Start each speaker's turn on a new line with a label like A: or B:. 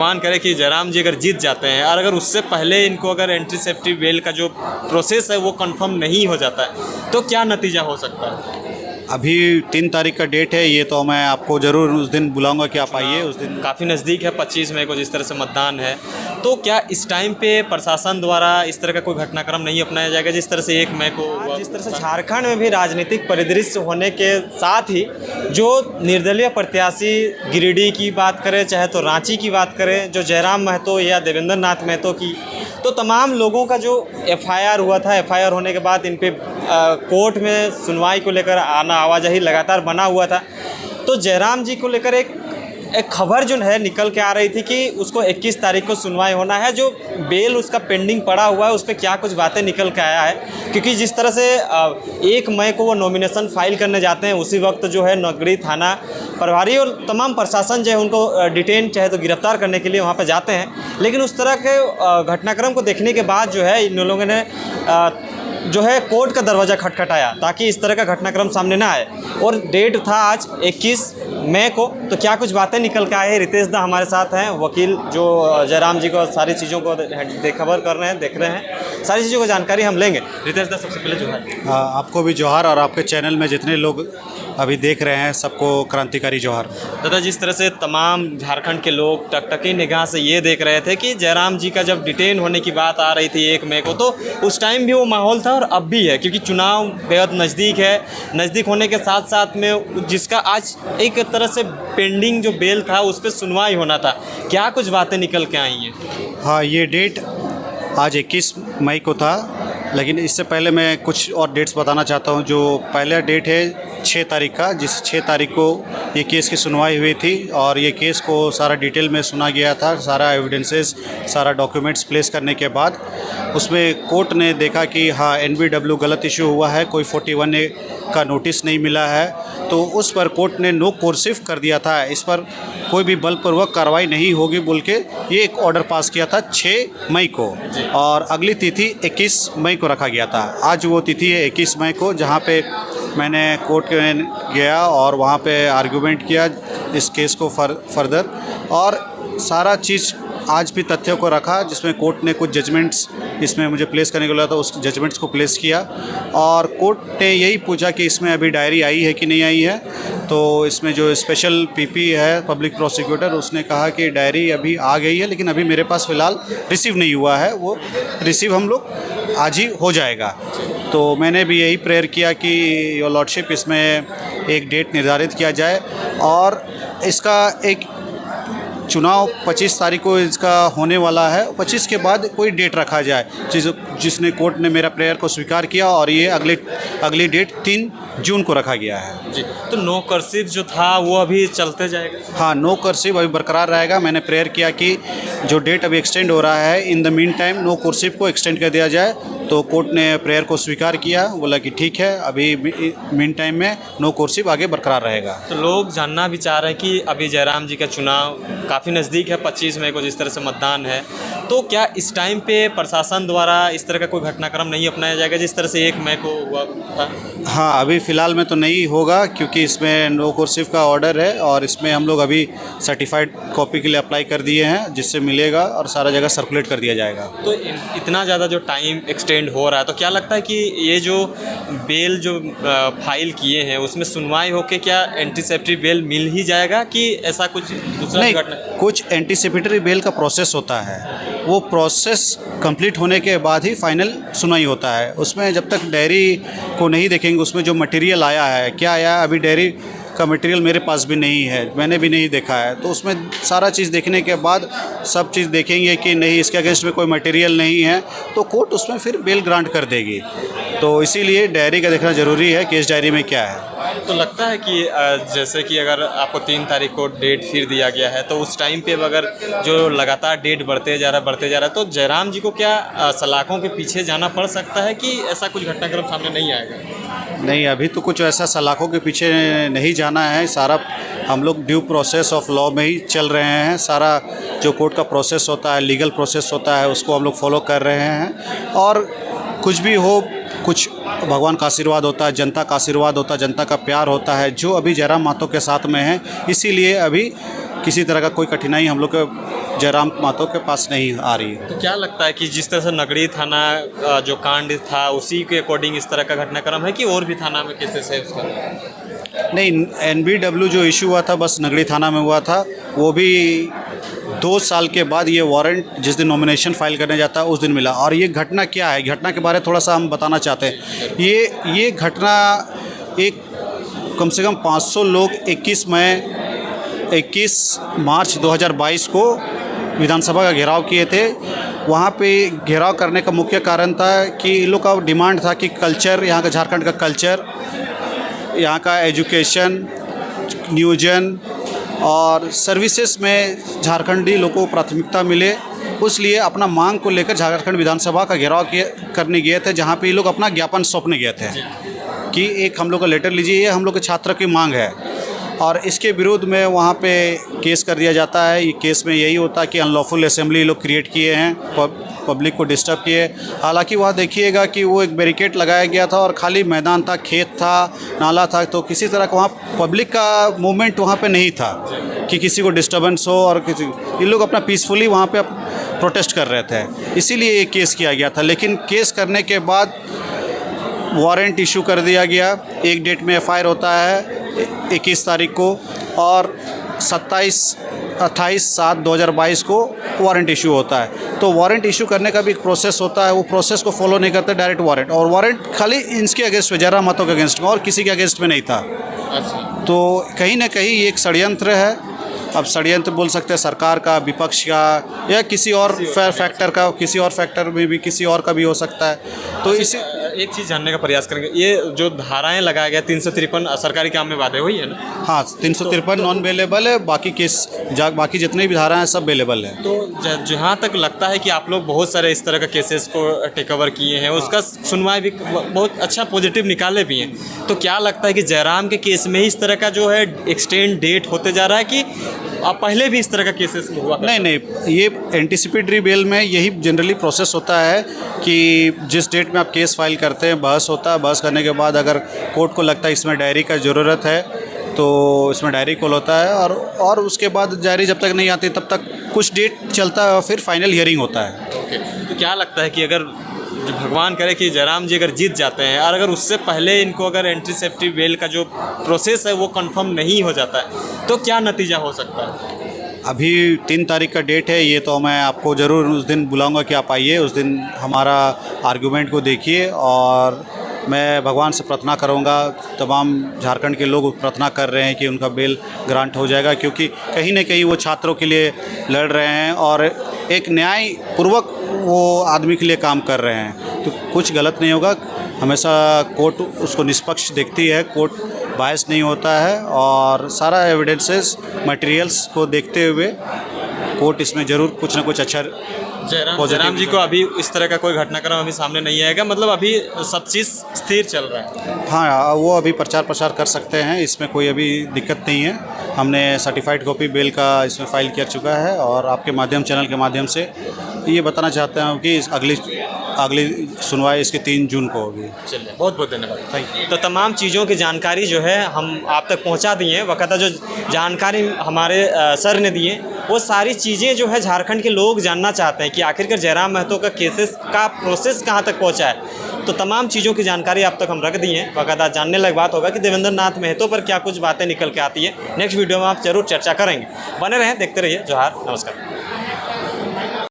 A: मान करें कि जयराम जी अगर जीत जाते हैं और अगर उससे पहले इनको अगर एंटी सेफ्टी बेल का जो प्रोसेस है वो कंफर्म नहीं हो जाता है तो क्या नतीजा हो सकता है?
B: अभी 3 तारीख का डेट है, ये तो मैं आपको ज़रूर उस दिन बुलाऊंगा कि आप आइए उस दिन।
A: काफ़ी नज़दीक है 25 मई को जिस तरह से मतदान है, तो क्या इस टाइम पे प्रशासन द्वारा इस तरह का कोई घटनाक्रम नहीं अपनाया जाएगा जिस तरह से 1 मई को हुआ? जिस तरह से झारखंड में भी राजनीतिक परिदृश्य होने के साथ ही जो निर्दलीय प्रत्याशी गिरिडीह की बात करें चाहे तो रांची की बात करें, जो जयराम महतो या देवेंद्र नाथ महतो की, तो तमाम लोगों का जो एफआईआर हुआ था, एफआईआर होने के बाद इन पे कोर्ट में सुनवाई को लेकर आवाजाही लगातार बना हुआ था। तो जयराम जी को लेकर एक खबर जो है निकल के आ रही थी कि उसको 21 तारीख को सुनवाई होना है, जो बेल उसका पेंडिंग पड़ा हुआ है उस पर क्या कुछ बातें निकल के आया है। क्योंकि जिस तरह से 1 मई को वो नॉमिनेशन फाइल करने जाते हैं उसी वक्त जो है नगरी थाना प्रभारी और तमाम प्रशासन जो है उनको डिटेन चाहे तो गिरफ्तार करने के लिए वहाँ पर जाते हैं। लेकिन उस तरह के घटनाक्रम को देखने के बाद जो है इन लोगों ने जो है कोर्ट का दरवाज़ा खटखटाया ताकि इस तरह का घटनाक्रम सामने ना आए, और डेट था आज 21 मई को। तो क्या कुछ बातें निकल के आए हैं, रितेश दा हमारे साथ हैं, वकील जो जयराम जी को सारी चीज़ों को खबर कर रहे हैं, देख रहे हैं, सारी चीज़ों को जानकारी हम लेंगे। रितेश दा सबसे पहले जो है
B: आपको भी जोहार, और आपके चैनल में जितने लोग अभी देख रहे हैं सबको क्रांतिकारी जोहार।
A: दादा, जिस तरह से तमाम झारखंड के लोग टकटकी निगाह से ये देख रहे थे कि जयराम जी का जब डिटेन होने की बात आ रही थी 1 मई को, तो उस टाइम भी वो माहौल था और अब भी है, क्योंकि चुनाव बेहद नज़दीक है। नज़दीक होने के साथ साथ में जिसका आज एक तरह से पेंडिंग जो बेल था उस पर सुनवाई होना था, क्या कुछ बातें निकल के आई हैं?
B: हाँ, ये डेट आज 21 मई को था, लेकिन इससे पहले मैं कुछ और डेट्स बताना चाहता हूँ। जो पहला डेट है 6 तारीख का, जिस 6 तारीख को ये केस की सुनवाई हुई थी और ये केस को सारा डिटेल में सुना गया था। सारा एविडेंसेस, सारा डॉक्यूमेंट्स प्लेस करने के बाद उसमें कोर्ट ने देखा कि हाँ NBW गलत इशू हुआ है, कोई 41A का नोटिस नहीं मिला है, तो उस पर कोर्ट ने नो कोर्सिव कर दिया था, इस पर कोई भी बलपूर्वक कार्रवाई नहीं होगी बोल के ये एक ऑर्डर पास किया था 6 मई को, और अगली तिथि 21 मई को रखा गया था। आज वो तिथि है 21 मई को, जहाँ पे मैंने कोर्ट में गया और वहाँ पे आर्गूमेंट किया इस केस को फर्दर, और सारा चीज़ आज भी तथ्यों को रखा, जिसमें कोर्ट ने कुछ जजमेंट्स इसमें मुझे प्लेस करने को बोला था, उस जजमेंट्स को प्लेस किया। और कोर्ट ने यही पूछा कि इसमें अभी डायरी आई है कि नहीं आई है, तो इसमें जो स्पेशल PP है पब्लिक प्रोसिक्यूटर, उसने कहा कि डायरी अभी आ गई है लेकिन अभी मेरे पास फ़िलहाल रिसीव नहीं हुआ है, वो रिसीव हम लोग आज ही हो जाएगा। तो मैंने भी यही प्रेयर किया कि योर लॉर्डशिप इसमें एक डेट निर्धारित किया जाए, और इसका एक चुनाव 25 तारीख को इसका होने वाला है, 25 के बाद कोई डेट रखा जाए, जिसने कोर्ट ने मेरा प्रेयर को स्वीकार किया, और ये अगली डेट 3 जून को रखा गया है
A: जी। तो नो कर्सिव जो था वो अभी चलते जाएगा?
B: हाँ, नो कर्सिव अभी बरकरार रहेगा। मैंने प्रेयर किया कि जो डेट अभी एक्सटेंड हो रहा है, in the meantime no cursive को एक्सटेंड कर दिया जाए। तो कोर्ट ने प्रेयर को स्वीकार किया, बोला कि ठीक है, अभी मीन टाइम में नो कर्सिव आगे बरकरार रहेगा।
A: तो लोग जानना भी चाह रहे हैं कि अभी जयराम जी का चुनाव काफ़ी नज़दीक है, 25 मई को जिस तरह से मतदान है, तो क्या इस टाइम पे प्रशासन द्वारा इस तरह का कोई घटनाक्रम नहीं अपनाया जाएगा जिस तरह से 1 मई को हुआ था?
B: हाँ, अभी फ़िलहाल में तो नहीं होगा, क्योंकि इसमें नो कर्सिव का ऑर्डर है, और इसमें हम लोग अभी सर्टिफाइड कॉपी के लिए अप्लाई कर दिए हैं, जिससे मिलेगा और सारा जगह सर्कुलेट कर दिया जाएगा।
A: तो इतना ज़्यादा जो टाइम एक्सटेंड हो रहा है, तो क्या लगता है कि ये जो बेल जो फाइल किए हैं उसमें सुनवाई होके क्या एंटीसेप्टरी बेल मिल ही जाएगा कि ऐसा कुछ दूसरा
B: नहीं,
A: घटना?
B: कुछ एंटीसिपेटरी बेल का प्रोसेस होता है, वो प्रोसेस कंप्लीट होने के बाद ही फाइनल सुनवाई होता है। उसमें जब तक डायरी को नहीं देखेंगे, उसमें जो मटेरियल आया है, क्या आया है, अभी डायरी का मटेरियल मेरे पास भी नहीं है, मैंने भी नहीं देखा है, तो उसमें सारा चीज़ देखने के बाद सब चीज़ देखेंगे कि नहीं, इसके अगेंस्ट में कोई मटेरियल नहीं है, तो कोर्ट उसमें फिर बेल ग्रांट कर देगी। तो इसीलिए डायरी का देखना ज़रूरी है, केस डायरी में क्या है।
A: तो लगता है कि जैसे कि अगर आपको 3 तारीख को डेट फिर दिया गया है, तो उस टाइम पे अगर जो लगातार डेट बढ़ते जा रहा है, तो जयराम जी को क्या सलाखों के पीछे जाना पड़ सकता है कि ऐसा कुछ घटनाक्रम सामने नहीं आएगा?
B: नहीं, अभी तो कुछ ऐसा सलाखों के पीछे नहीं जाना है। सारा हम लोग ड्यू प्रोसेस ऑफ लॉ में ही चल रहे हैं। सारा जो कोर्ट का प्रोसेस होता है, लीगल प्रोसेस होता है, उसको हम लोग फॉलो कर रहे हैं। और कुछ भी हो, कुछ भगवान का आशीर्वाद होता है, जनता का आशीर्वाद होता है, जनता का प्यार होता है, जो अभी जयराम महतो के साथ में है। इसीलिए अभी किसी तरह का कोई कठिनाई हम लोग के जयराम महतो के पास नहीं आ रही है।
A: तो क्या लगता है कि जिस तरह से नगड़ी थाना जो कांड था उसी के अकॉर्डिंग इस तरह का घटनाक्रम है कि और भी थाना में केसेस है उसका?
B: नहीं, NBW जो इशू हुआ था बस नगड़ी थाना में हुआ था, वो भी 2 साल के बाद ये वारंट जिस दिन नॉमिनेशन फाइल करने जाता है उस दिन मिला। और ये घटना क्या है, घटना के बारे में थोड़ा सा हम बताना चाहते हैं। ये घटना एक कम से कम 500 लोग 21 मार्च 2022 को विधानसभा का घेराव किए थे। वहाँ पे घेराव करने का मुख्य कारण था कि इन लोग का डिमांड था कि कल्चर, यहाँ का झारखंड का कल्चर, यहाँ का एजुकेशन, नियोजन और सर्विसेज में झारखंडी लोगों को प्राथमिकता मिले। उसलिए अपना मांग को लेकर झारखंड विधानसभा का घेराव करने गए थे, जहाँ पे ये लोग अपना ज्ञापन सौंपने गए थे कि एक हम लोग का लेटर लीजिए, ये हम लोग के छात्र की मांग है। और इसके विरोध में वहाँ पे केस कर दिया जाता है। ये केस में यही होता है कि अनलॉफुल असेंबली लोग क्रिएट किए हैं, पब्लिक को डिस्टर्ब किए। हालांकि वहाँ देखिएगा कि वो एक बैरिकेड लगाया गया था और खाली मैदान था, खेत था, नाला था, तो किसी तरह का वहाँ पब्लिक का मूवमेंट वहाँ पे नहीं था कि किसी को डिस्टर्बेंस हो। और किसी ये लोग अपना पीसफुली वहाँ पे प्रोटेस्ट कर रहे थे, इसीलिए ये केस किया गया था। लेकिन केस करने के बाद वारंट इशू कर दिया गया। एक डेट में FIR होता है 21 तारीख को और 28/7/2022 को वारंट इशू होता है। तो वारंट इशू करने का भी एक प्रोसेस होता है, वो प्रोसेस को फॉलो नहीं करते, डायरेक्ट वारंट। और वारंट खाली इनके अगेंस्ट में, जयराम महतो के अगेंस्ट में, और किसी के अगेंस्ट में नहीं था। तो कहीं ना कहीं ये एक षड्यंत्र है। अब षड्यंत्र बोल सकते हैं सरकार का, विपक्ष का, या किसी और फैक्टर का, किसी और फैक्टर में भी किसी और का भी हो सकता है। तो इसी
A: एक चीज़ जानने का प्रयास करेंगे, ये जो धाराएं लगाया गया 353 सरकारी काम में वादे वही है ना?
B: हाँ, 353 नॉन बेलेबल है, बाकी केस बाकी जितने भी धाराएं हैं सब बेलेबल है।
A: तो जहाँ तक लगता है कि आप लोग बहुत सारे इस तरह के केसेस को टेक ओवर किए हैं, उसका सुनवाई भी बहुत अच्छा पॉजिटिव निकाले भी हैं। तो क्या लगता है कि जयराम के केस में इस तरह का जो है एक्सटेंड डेट होते जा रहा है कि आप पहले भी इस तरह का केसेस हुआ?
B: नहीं, ये एंटीसिपेटरी बेल में यही जनरली प्रोसेस होता है कि जिस डेट में आप केस फाइल करते हैं, बहस होता है, बहस करने के बाद अगर कोर्ट को लगता है इसमें डायरी का ज़रूरत है तो इसमें डायरी कॉल होता है, और उसके बाद डायरी जब तक नहीं आती तब तक कुछ डेट चलता है और फिर फाइनल हियरिंग होता है।
A: ओके, तो क्या लगता है कि अगर भगवान करे कि जयराम जी अगर जीत जाते हैं और अगर उससे पहले इनको अगर एंटीसिपेटरी बेल का जो प्रोसेस है वो कंफर्म नहीं हो जाता है तो क्या नतीजा हो सकता है?
B: अभी 3 तारीख का डेट है, ये तो मैं आपको ज़रूर उस दिन बुलाऊंगा कि आप आइए, उस दिन हमारा आर्गूमेंट को देखिए। और मैं भगवान से प्रार्थना करूंगा, तमाम झारखंड के लोग प्रार्थना कर रहे हैं कि उनका बेल ग्रांट हो जाएगा, क्योंकि कहीं ना कहीं वो छात्रों के लिए लड़ रहे हैं और एक न्यायपूर्वक वो आदमी के लिए काम कर रहे हैं। तो कुछ गलत नहीं होगा, हमेशा कोर्ट उसको निष्पक्ष देखती है, कोर्ट बायस नहीं होता है, और सारा एविडेंसेस मटेरियल्स को देखते हुए कोर्ट इसमें ज़रूर कुछ ना कुछ अच्छा।
A: जयराम जी को अभी इस तरह का कोई घटनाक्रम अभी सामने नहीं आएगा, मतलब अभी सब चीज़ स्थिर चल रहा है?
B: हाँ, वो अभी प्रचार प्रसार कर सकते हैं, इसमें कोई अभी दिक्कत नहीं है। हमने सर्टिफाइड कॉपी बेल का इसमें फाइल कर चुका है, और आपके माध्यम, चैनल के माध्यम से ये बताना चाहते हैं कि अगली सुनवाई इसके 3 जून को होगी।
A: चलिए, बहुत बहुत धन्यवाद, थैंक यू। तो तमाम चीज़ों की जानकारी जो है हम आप तक पहुंचा दिए हैं। वक़्त जो जानकारी हमारे सर ने दिए, वो सारी चीज़ें जो है झारखंड के लोग जानना चाहते हैं कि आखिरकार जयराम महतो का केसेस का प्रोसेस कहाँ तक पहुँचा है। तो तमाम चीज़ों की जानकारी आप तक हम रख दी हैं। वक़्त जानने लायक बात होगा कि देवेंद्र नाथ महतो पर क्या कुछ बातें निकल के आती है। नेक्स्ट वीडियो में आप जरूर चर्चा करेंगे। बने रहें, देखते रहिए जोहार, नमस्कार।